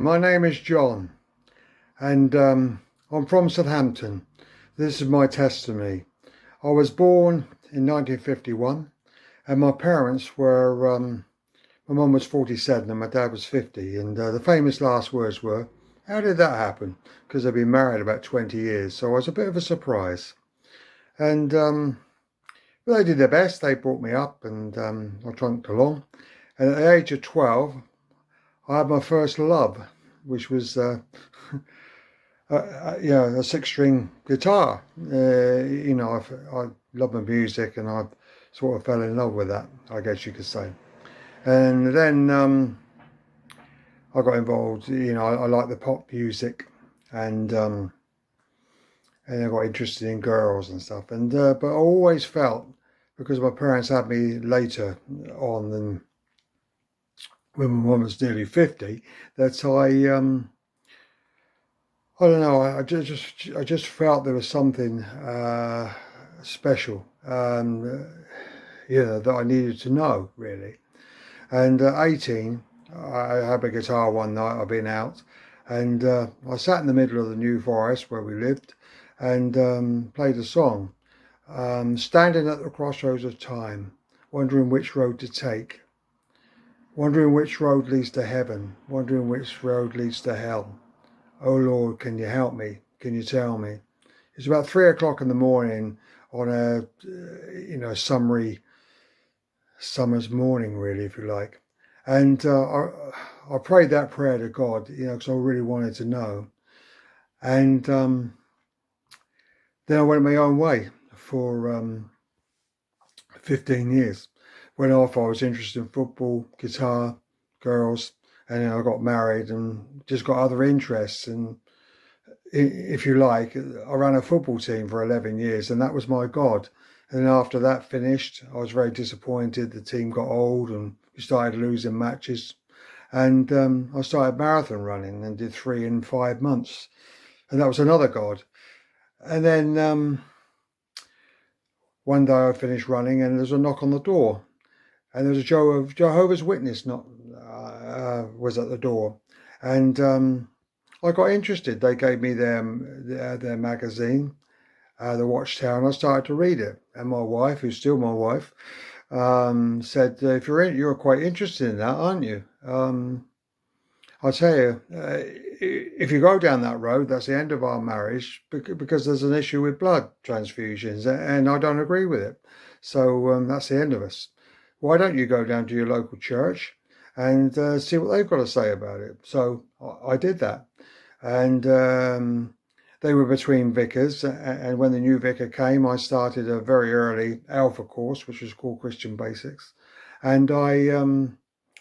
My name is John, and I'm from Southampton. This is my testimony. I was born in 1951, and my parents were, my mum was 47 and my dad was 50, and the famous last words were, "How did that happen?" Because they'd been married about 20 years, so I was a bit of a surprise. And they did their best. They brought me up, and I trunked along. And at the age of 12, I had my first love, which was a six-string guitar. I love my music, and I sort of fell in love with that, I guess you could say. And then I got involved. I like the pop music, and I got interested in girls and stuff. And but I always felt, because my parents had me later on than when my mum was nearly 50, that I don't know. I just felt there was something special, that I needed to know really. And at 18, I had a guitar one night. I'd been out, and I sat in the middle of the New Forest where we lived, and played a song. Standing at the crossroads of time, wondering which road to take, wondering which road leads to heaven, wondering which road leads to hell. Oh Lord, can you help me? Can you tell me? It's about 3 o'clock in the morning on a, summer's morning, really, if you like. And I prayed that prayer to God, because I really wanted to know. And then I went my own way for 15 years. Went off, I was interested in football, guitar, girls, and then I got married and just got other interests. And if you like, I ran a football team for 11 years, and that was my God. And then after that finished, I was very disappointed. The team got old and we started losing matches. And I started marathon running and did 3 in 5 months. And that was another God. And then one day I finished running and there was a knock on the door. And there was a Jehovah's Witness was at the door. And I got interested. They gave me their magazine, the Watchtower, and I started to read it. And my wife, who's still my wife, said, "If you're quite interested in that, aren't you? I'll tell you, if you go down that road, that's the end of our marriage because there's an issue with blood transfusions, and I don't agree with it. So that's the end of us. Why don't you go down to your local church and see what they've got to say about it?" So I did that. And they were between vicars, and when the new vicar came, I started a very early Alpha course, which was called Christian Basics, and I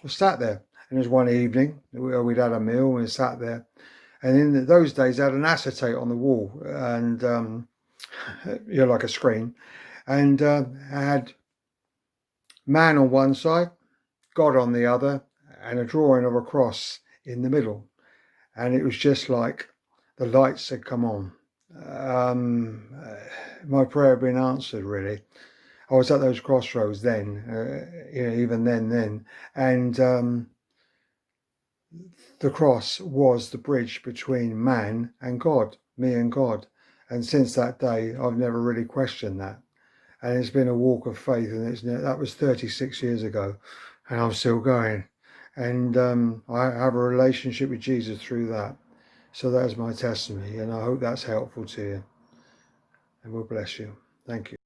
was sat there. And it was one evening, we'd had a meal, and we sat there, and in those days, I had an acetate on the wall, and like a screen, and I had man on one side, God on the other, and a drawing of a cross in the middle. And it was just like the lights had come on. My prayer had been answered, really. I was at those crossroads then, even then. And the cross was the bridge between man and God, me and God. And since that day, I've never really questioned that. And it's been a walk of faith, and that was 36 years ago, and I'm still going. And I have a relationship with Jesus through that. So that is my testimony, and I hope that's helpful to you. And we'll bless you. Thank you.